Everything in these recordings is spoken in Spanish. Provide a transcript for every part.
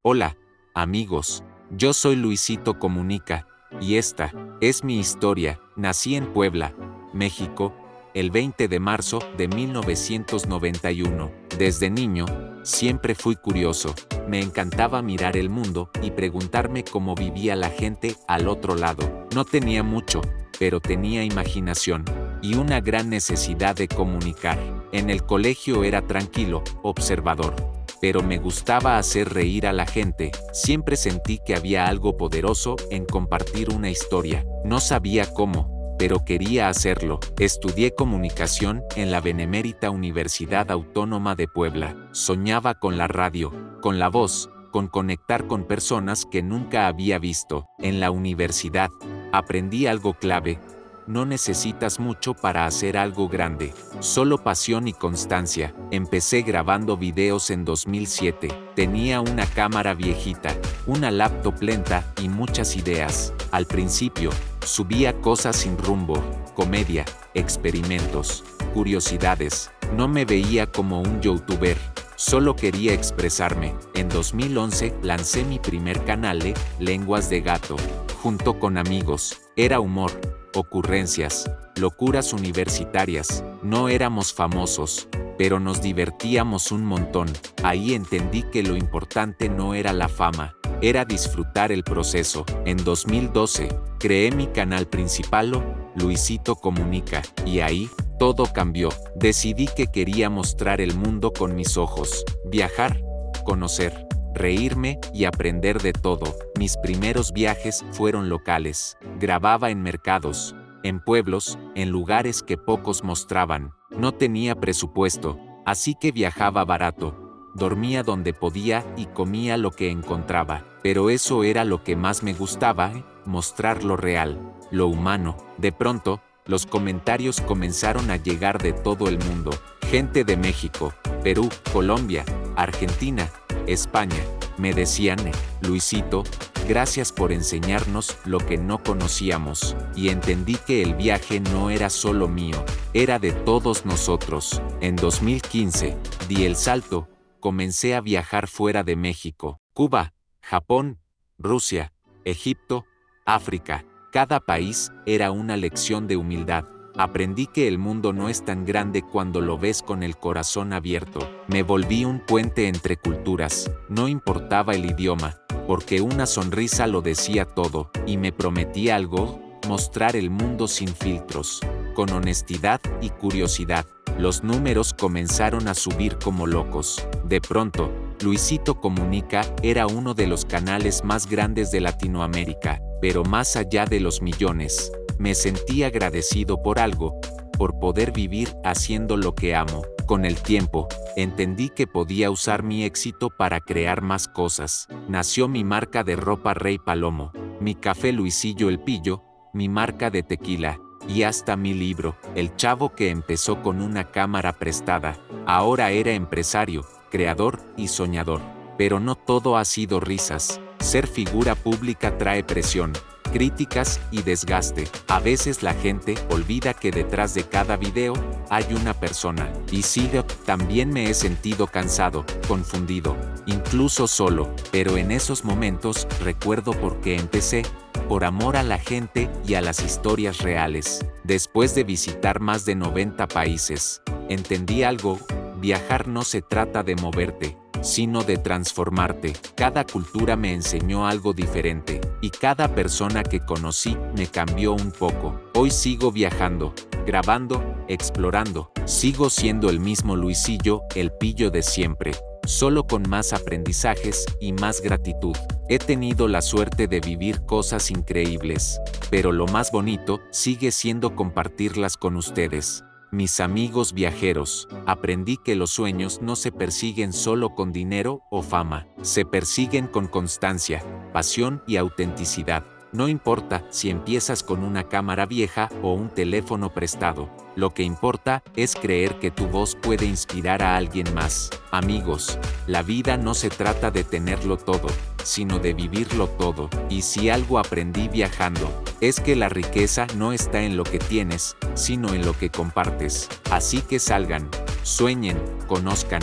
Hola, amigos, yo soy Luisito Comunica, y esta es mi historia. Nací en Puebla, México, el 20 de marzo de 1991. Desde niño, siempre fui curioso, me encantaba mirar el mundo y preguntarme cómo vivía la gente al otro lado. No tenía mucho, pero tenía imaginación y una gran necesidad de comunicar. En el colegio era tranquilo, observador, pero me gustaba hacer reír a la gente. Siempre sentí que había algo poderoso en compartir una historia. No sabía cómo, pero quería hacerlo. Estudié comunicación en la Benemérita Universidad Autónoma de Puebla. Soñaba con la radio, con la voz, con conectar con personas que nunca había visto. En la universidad, aprendí algo clave. No necesitas mucho para hacer algo grande, solo pasión y constancia. Empecé grabando videos en 2007. Tenía una cámara viejita, una laptop lenta y muchas ideas. Al principio, subía cosas sin rumbo, comedia, experimentos, curiosidades. No me veía como un youtuber, solo quería expresarme. En 2011 lancé mi primer canal de Lenguas de Gato, junto con amigos. Era humor, ocurrencias, locuras universitarias. No éramos famosos, pero nos divertíamos un montón. Ahí entendí que lo importante no era la fama, era disfrutar el proceso. En 2012, creé mi canal principal, Luisito Comunica, y ahí, todo cambió. Decidí que quería mostrar el mundo con mis ojos, viajar, conocer, reírme y aprender de todo. Mis primeros viajes fueron locales. Grababa en mercados, en pueblos, en lugares que pocos mostraban. No tenía presupuesto, así que viajaba barato. Dormía donde podía y comía lo que encontraba. Pero eso era lo que más me gustaba, mostrar lo real, lo humano. De pronto, los comentarios comenzaron a llegar de todo el mundo. Gente de México, Perú, Colombia, Argentina, España. Me decían, Luisito, gracias por enseñarnos lo que no conocíamos. Y entendí que el viaje no era solo mío, era de todos nosotros. En 2015, di el salto, comencé a viajar fuera de México. Cuba, Japón, Rusia, Egipto, África. Cada país era una lección de humildad. Aprendí que el mundo no es tan grande cuando lo ves con el corazón abierto. Me volví un puente entre culturas. No importaba el idioma, porque una sonrisa lo decía todo. Y me prometí algo, mostrar el mundo sin filtros, con honestidad y curiosidad. Los números comenzaron a subir como locos. De pronto, Luisito Comunica era uno de los canales más grandes de Latinoamérica. Pero más allá de los millones, me sentí agradecido por algo, por poder vivir haciendo lo que amo. Con el tiempo, entendí que podía usar mi éxito para crear más cosas. Nació mi marca de ropa Rey Palomo, mi café Luisillo el Pillo, mi marca de tequila, y hasta mi libro, El chavo que empezó con una cámara prestada. Ahora era empresario, creador y soñador. Pero no todo ha sido risas. Ser figura pública trae presión, críticas y desgaste. A veces la gente olvida que detrás de cada video hay una persona. Y sí, también me he sentido cansado, confundido, incluso solo. Pero en esos momentos recuerdo por qué empecé, por amor a la gente y a las historias reales. Después de visitar más de 90 países, entendí algo: viajar no se trata de moverte, sino de transformarte. Cada cultura me enseñó algo diferente, y cada persona que conocí me cambió un poco. Hoy sigo viajando, grabando, explorando. Sigo siendo el mismo Luisillo, el Pillo de siempre, solo con más aprendizajes y más gratitud. He tenido la suerte de vivir cosas increíbles, pero lo más bonito sigue siendo compartirlas con ustedes, mis amigos viajeros. Aprendí que los sueños no se persiguen solo con dinero o fama, se persiguen con constancia, pasión y autenticidad. No importa si empiezas con una cámara vieja o un teléfono prestado, lo que importa es creer que tu voz puede inspirar a alguien más. Amigos, la vida no se trata de tenerlo todo, sino de vivirlo todo. Y si algo aprendí viajando, es que la riqueza no está en lo que tienes, sino en lo que compartes. Así que salgan, sueñen, conozcan,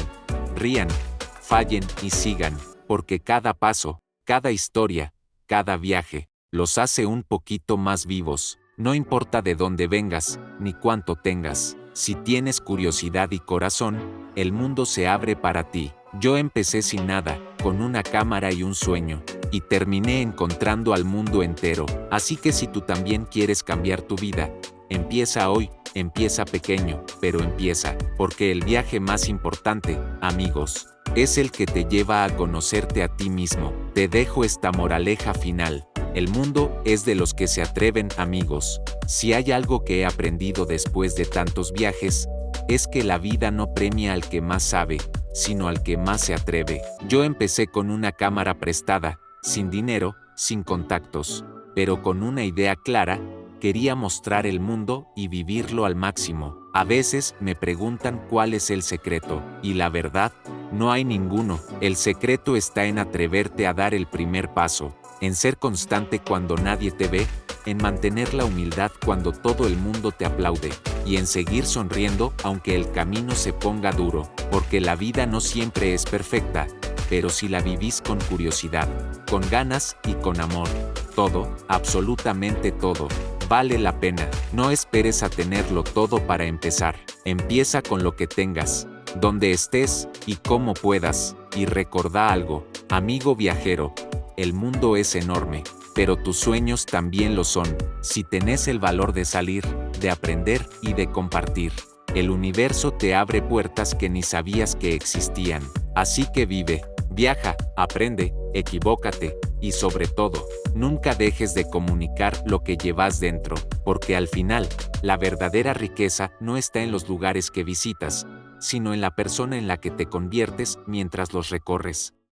rían, fallen y sigan. porque cada paso, cada historia, cada viaje, los hace un poquito más vivos. No importa de dónde vengas, ni cuánto tengas, si tienes curiosidad y corazón, el mundo se abre para ti. Yo empecé sin nada, con una cámara y un sueño, y terminé encontrando al mundo entero. Así que si tú también quieres cambiar tu vida, empieza hoy, empieza pequeño, pero empieza, porque el viaje más importante, amigos, es el que te lleva a conocerte a ti mismo. Te dejo esta moraleja final. El mundo es de los que se atreven, amigos. Si hay algo que he aprendido después de tantos viajes, es que la vida no premia al que más sabe, sino al que más se atreve. Yo empecé con una cámara prestada, sin dinero, sin contactos, pero con una idea clara. Quería mostrar el mundo y vivirlo al máximo. A veces me preguntan cuál es el secreto, y la verdad, no hay ninguno. El secreto está en atreverte a dar el primer paso, en ser constante cuando nadie te ve, en mantener la humildad cuando todo el mundo te aplaude, y en seguir sonriendo aunque el camino se ponga duro, porque la vida no siempre es perfecta, pero si la vivís con curiosidad, con ganas y con amor, todo, absolutamente todo, vale la pena. No esperes a tenerlo todo para empezar. Empieza con lo que tengas, donde estés y como puedas, y recordá algo, amigo viajero, el mundo es enorme, pero tus sueños también lo son. Si tenés el valor de salir, de aprender y de compartir, el universo te abre puertas que ni sabías que existían. Así que vive, viaja, aprende, equivócate, y sobre todo, nunca dejes de comunicar lo que llevas dentro, porque al final, la verdadera riqueza no está en los lugares que visitas, sino en la persona en la que te conviertes mientras los recorres.